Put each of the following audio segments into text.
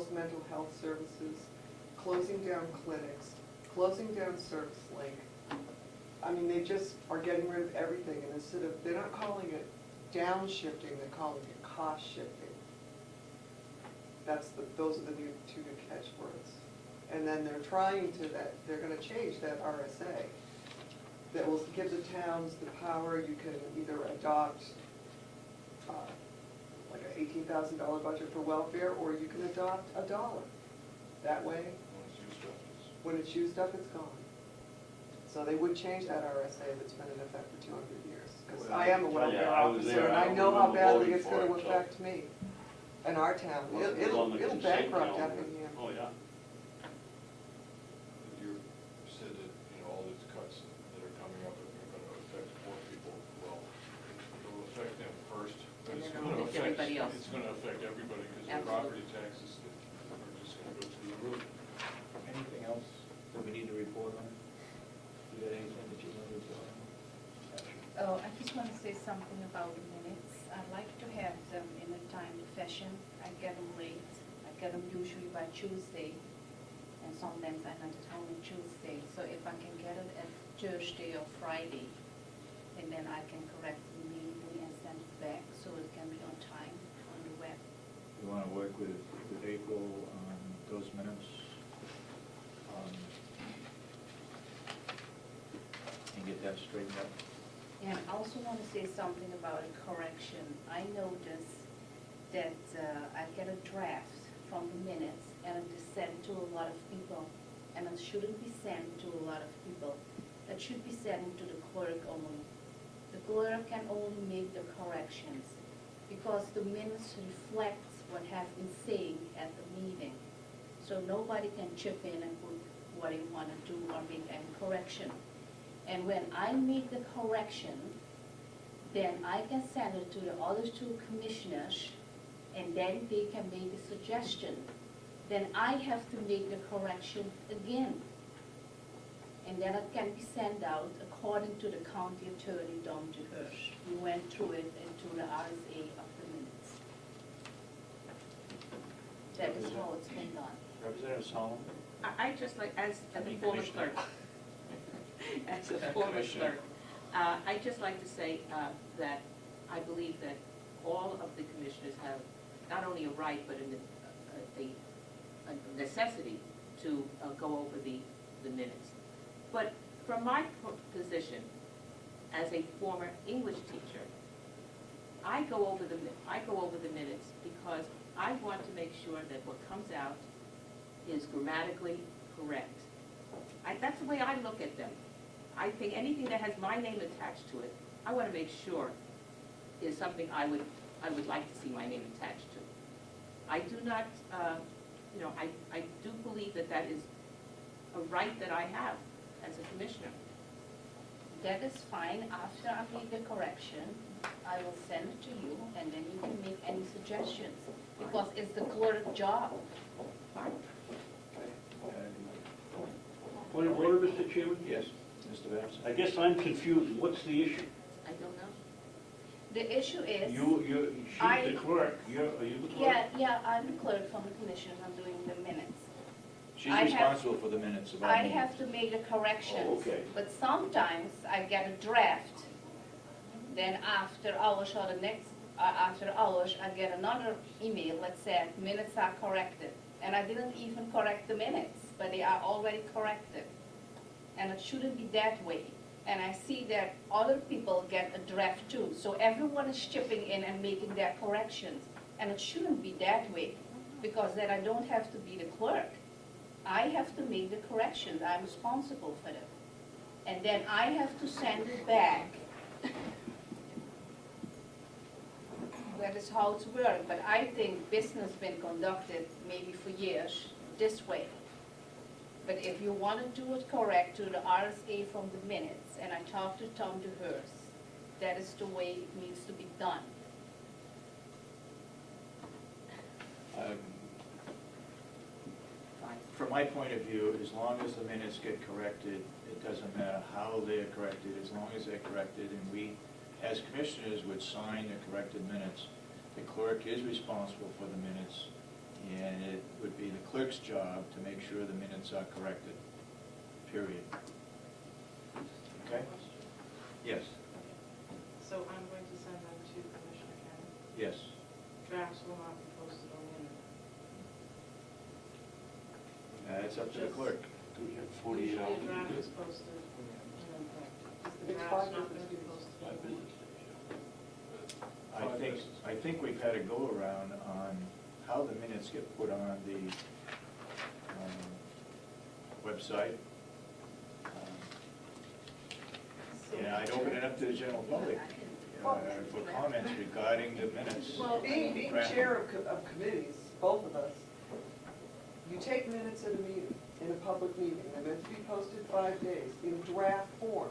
most mental health services, closing down clinics, closing down Service Link. I mean, they just are getting rid of everything, and instead of, they're not calling it downshifting, they're calling it cost shifting. Those are the two new catchwords. And then they're trying to, they're gonna change that RSA that will give the towns the power. You can either adopt like an $18,000 budget for welfare, or you can adopt $1. That way, when it's used up, it's gone. So they would change that RSA that's been in effect for 200 years. Because I am a welfare officer, and I know how badly it's going to affect me and our town. It'll bankrupt Effingham. Oh, yeah. You said that, all these cuts that are coming up are going to affect poor people. Well, it'll affect them first, but it's going to affect everybody else. It's going to affect everybody because the property taxes are just going to go through the roof. Anything else that we need to report on? You got anything that you want to report on? Oh, I just want to say something about the minutes. I'd like to have them in a timely fashion. I get them late. I get them usually by Tuesday, and sometimes I'm not at home on Tuesday. So if I can get it at Thursday or Friday, and then I can correct it immediately and send it back so it can be on time on the web. You want to work with April on those minutes? And get that straightened up? And I also want to say something about a correction. I noticed that I get a draft from the minutes, and it is sent to a lot of people, and it shouldn't be sent to a lot of people. It should be sent to the clerk only. The clerk can only make the corrections, because the minutes reflect what have been saying at the meeting. So nobody can chip in and put what they want to do or make any correction. And when I make the correction, then I can send it to the other two commissioners, and then they can make a suggestion. Then I have to make the correction again. And then it can be sent out according to the county attorney, Dom DeHirsch. We went through it into the RSA of the minutes. That is how it's been done. Representative Solomon? I just like, as a former clerk, as a former clerk, I'd just like to say that I believe that all of the commissioners have not only a right, but a necessity to go over the minutes. But from my position as a former English teacher, I go over the minutes because I want to make sure that what comes out is grammatically correct. That's the way I look at them. I think anything that has my name attached to it, I want to make sure is something I would like to see my name attached to. I do not, I do believe that is a right that I have as a commissioner. That is fine. After I make the correction, I will send it to you, and then you can make any suggestions, because it's the clerk's job. Fine. Point of order, Mr. Chairman? Yes, Mr. Babs? I guess I'm confused. What's the issue? I don't know. The issue is... She's the clerk. Are you the clerk? Yeah, I'm the clerk from the commission. I'm doing the minutes. She's I responsible for the minutes of our I meeting. have to make the corrections. Oh, okay. But sometimes I get a draft, then after hours or after hours, I get another email that says minutes are corrected. And I didn't even correct the minutes, but they are already corrected. And it shouldn't be that way. And I see that other people get a draft too. So everyone is chipping in and making their corrections. And it shouldn't be that way, because then I don't have to be the clerk. I have to make the corrections. I'm responsible for them. And then I have to send it back. That is how it's worked. But I think business has been conducted maybe for years this way. But if you want to do it correct to the RSA from the minutes, and I talked to Tom DeHirsch, that is the way it needs to be done. From my point of view, as long as the minutes get corrected, it doesn't matter how they're corrected, as long as they're corrected, and we, as commissioners, would sign the corrected minutes. The clerk is responsible for the minutes, and it would clerk's job to make sure the minutes are corrected, period. Okay? Yes, So I'm going to send them to Commissioner Karen. yes. Drafts will not be posted on the internet. It's up to the clerk. Do we have 48 hours? Usually a draft is posted. Is the It's draft 5 not going to be business posted? 5 business days, I think we've had a go-around on how the minutes get put on the website. And I'd open it up to the general public for comments regarding the minutes. Well, being chair of committees, both of us, you take minutes at a meeting, in a public meeting, they're meant to be posted 5 days, in draft form.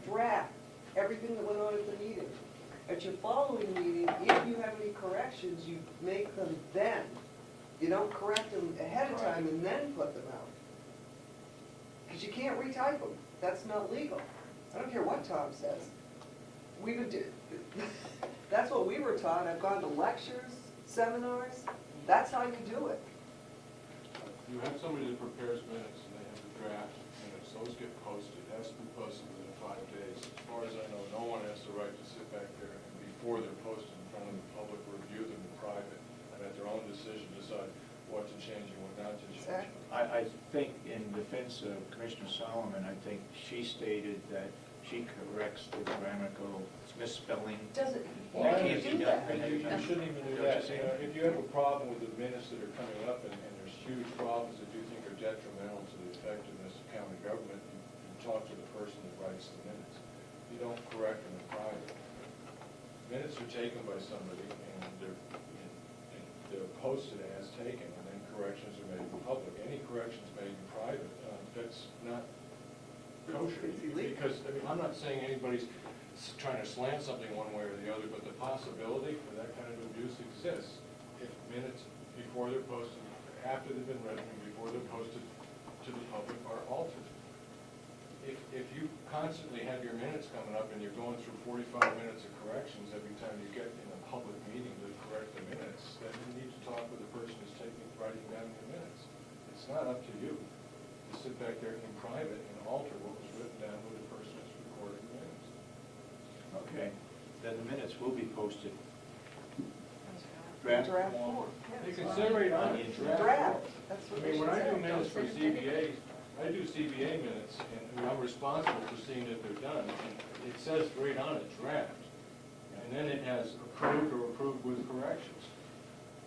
Draft, everything that went on at the meeting. At your following meeting, if you have any corrections, you make them then. You don't correct them ahead of time and then put them out. Because you can't retype them, that's not legal. I don't care what Tom says. We would do, that's what we were taught. I've gone to lectures, seminars, that's how you do it. You have somebody that prepares minutes, and they have the draft minutes, those get posted, it has to be posted within 5 days. As far as I know, no one has the right to sit back there and before they're posted in front of the public, review them in private, and at their own decision decide what to change and what not to change. Exactly. I think in defense of Commissioner Solomon, I think she stated that she corrects the grammatical misspelling. Doesn't, you Well, can't do that. And you shouldn't even do that. You know, if you have a problem with the minutes that are coming up, and there's huge problems that you think are detrimental to the effectiveness of county government, you talk to the person that writes the minutes. You don't correct them in private. Minutes are taken by somebody, and they're posted as taken, and then corrections are made in public. Any corrections made in private, that's not kosher. It's illegal. Because, I mean, I'm not saying anybody's trying to slant something one way or the other, but the possibility for that kind of abuse exists. If minutes before they're posted, after they've been read, and before they're posted to the public are altered. If you constantly have your minutes coming up and you're going through 45 minutes of corrections every time you get in a public meeting to correct the minutes, then you need to talk with the person who's writing down the minutes. It's not up to you to sit back there in private and alter what was written down with the person that's recording the minutes. Okay, then the minutes will be posted. Draft Draft form. They Yeah, can it's say fine. right on it, draft. Draft, that's I what they mean, should when I do say. minutes for CBA, I do CBA minutes, and I'm responsible for seeing that they're done, and it says right on it, draft. And then it has approved or approved with corrections.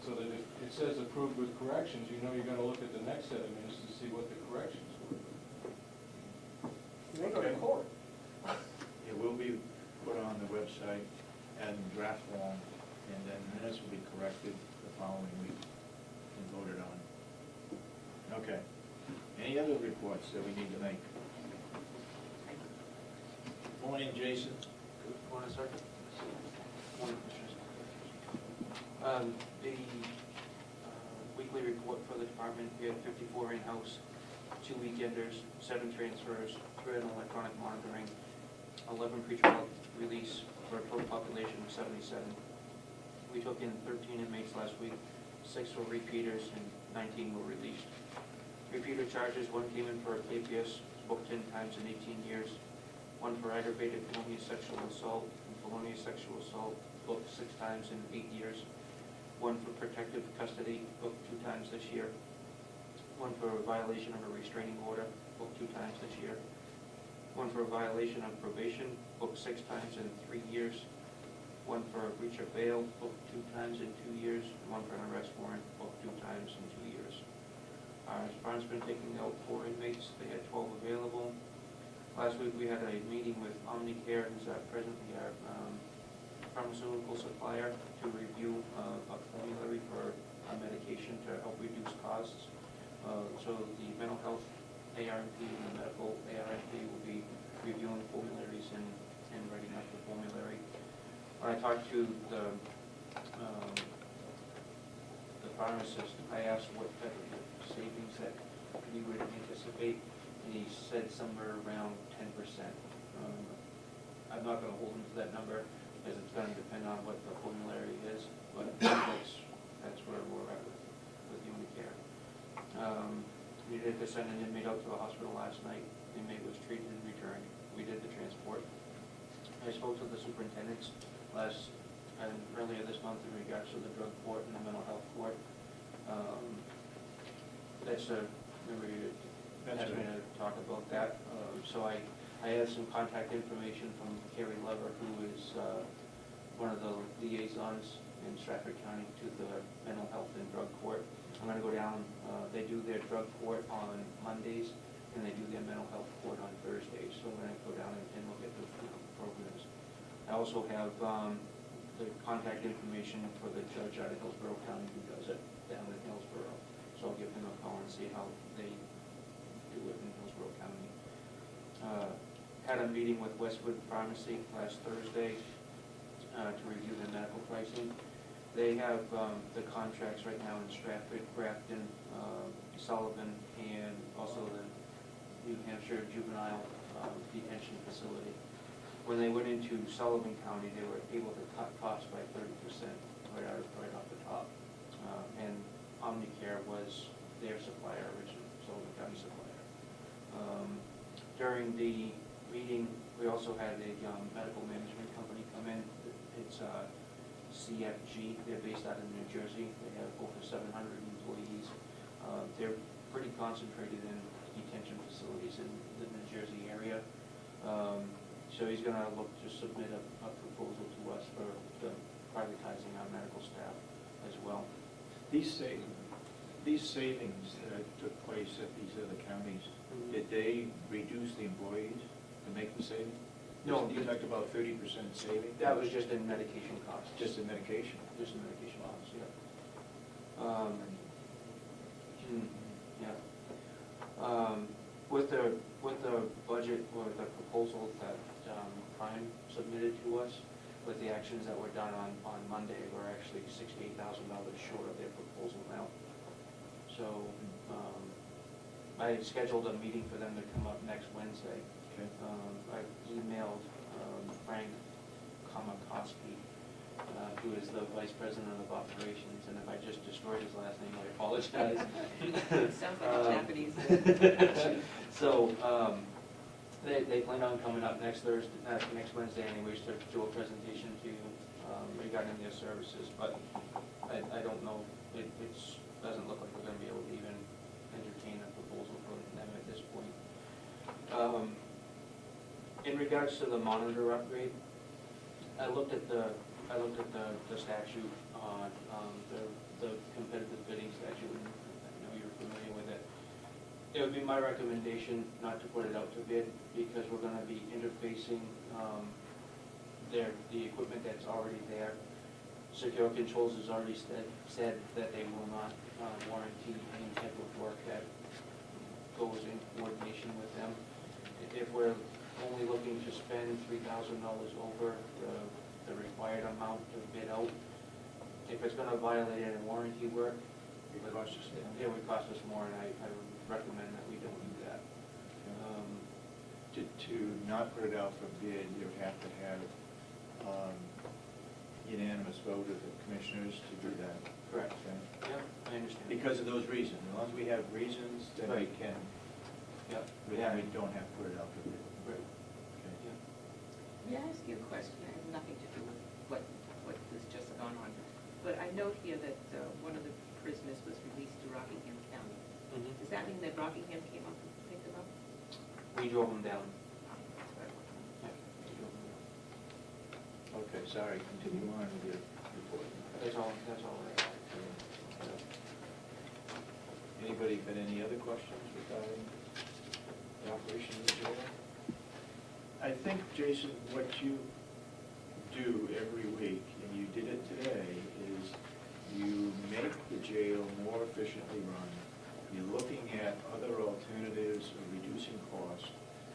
So that if it says approved with corrections, you know you're gonna look at the next set of minutes to see what the corrections were. They go to court. It will be put on the website and draft form, and then minutes will be corrected the following week and voted on. Okay. Any other reports that we need to make? Morning, Jason. Morning, sir. Morning, Commissioners. The weekly report for the department, we had 54 in-house, 2 weekenders, 7 transfers, 3 electronic monitoring, 11 pretrial release for a total population of 77. We took in 13 inmates last week, 6 were repeaters, and 19 were released. Repeater charges, 1 came in for a KPS, booked 10 times in 18 years, 1 for aggravated felonious sexual assault, and felonious sexual assault, booked 6 times in 8 years, 1 for protective custody, booked 2 times this year, 1 for a violation of a restraining order, booked 2 times this year, 1 for a violation of probation, booked 6 times in 3 years, 1 for a breach of bail, booked 2 times in 2 years, and 1 for an arrest warrant, booked 2 times in 2 years. Our department's been taking out 4 inmates, they had 12 available. Last week we had a meeting with Omnicare, who's presently our pharmaceutical supplier, to review a formulary for a medication to help reduce costs. So the mental health ARNP and the medical ARNP will be reviewing formularies and writing up the formulary. When I talked to the pharmacist, I asked what type of savings that we would anticipate, and he said somewhere around 10%. I'm not gonna hold him to that number, because it's gonna depend on what the formulary is, but that's where we're at with Unicare. needed to send an inmate out to the hospital last night. The inmate was treated and returned. We did the transport. I spoke to the superintendents earlier this month in regards to the drug court and the mental health court. Remember you asked me to talk about that. So I have some contact information from Carrie Lever, who is one of the liaisons in Stratford County to the mental health and drug court. I'm gonna go down, they do their drug court on Mondays, and they do their mental health court on Thursdays, so I'm gonna go down and look at the programs. I also have the contact information for the judge out of Hillsborough County who does it down in Hillsborough, so I'll give him a call and see how they do it in Hillsborough County. Had a meeting with Westwood Pharmacy last Thursday to review their medical pricing. They have the contracts right now in Stratford, Grafton, Sullivan, and also the New Hampshire Juvenile Detention Facility. When they went into Sullivan County, they were able to cut costs by 30% right off the top. And Omnicare was their supplier, originally, Sullivan County supplier. During the meeting, we also had a medical management company come in. It's CFG. They're based out of New Jersey. They have over 700 employees. They're pretty concentrated in detention facilities in the New Jersey area. So he's going to look to submit a proposal to us for privatizing our medical staff as well. These savings that took place at these other counties, did they reduce the employees to make the saving? No. You talked about 30% saving? That was just in medication costs. Just in medication? Just in medication costs, yeah. With the budget or the proposal that Prime submitted to us, with the actions that were done on Monday, we're actually $68,000 short of their proposal now. So I scheduled a meeting for them to come up next Wednesday. Okay. I emailed Frank Kamakowski, who is the Vice President of Operations, and if I just destroyed his last name, I apologize. Sounds like a Japanese. So, they plan on coming up next Wednesday anyways, to do a presentation to you regarding their services, but I don't know, it doesn't look like we're gonna be able to even entertain a proposal from them at this point. In regards to the monitor upgrade, I looked at the statute on the competitive bidding statute, and I know you're familiar with it. It would be my recommendation not to put it out to bid, because we're gonna be interfacing the equipment that's already there. Secure Controls has already said that they will not warranty any type of work that goes in coordination with them. If we're only looking to spend $3,000 over the required amount to bid out, if it's gonna violate any warranty work, It would cost us more. it would cost us more, and I would recommend that we don't do that. To not put it out for bid, you would have to have unanimous vote of the commissioners to do that. Correct. Okay? Yeah, I understand. Because of those reasons. As long as we have reasons, then we Right. can, Yeah. we don't have to put it out for bid. Right. Okay. Yeah. May I ask you a question? It has nothing to do with what has just gone on. But I note here that one of the prisoners was released to Rockingham County. Mhm. Does that mean that Rockingham came up and picked him up? We drove them down. That's what I want to know. Yeah, we drove them down. Okay, sorry, continue on with your report. That's all I have. Anybody got any other questions regarding the operation of the jail? I think, Jason, what you do every week, and you did it today, is you make the jail more efficiently run. You're looking at other alternatives of reducing costs,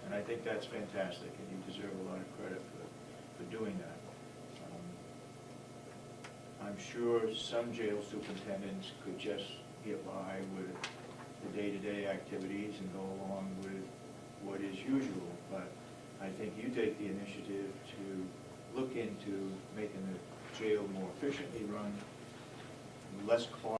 and I think that's fantastic, and you deserve a lot of credit for doing that. I'm sure some jail superintendents could just get by with the day-to-day activities and go along with what is usual, but I think you take the initiative to look into making the jail more efficiently run, less cost.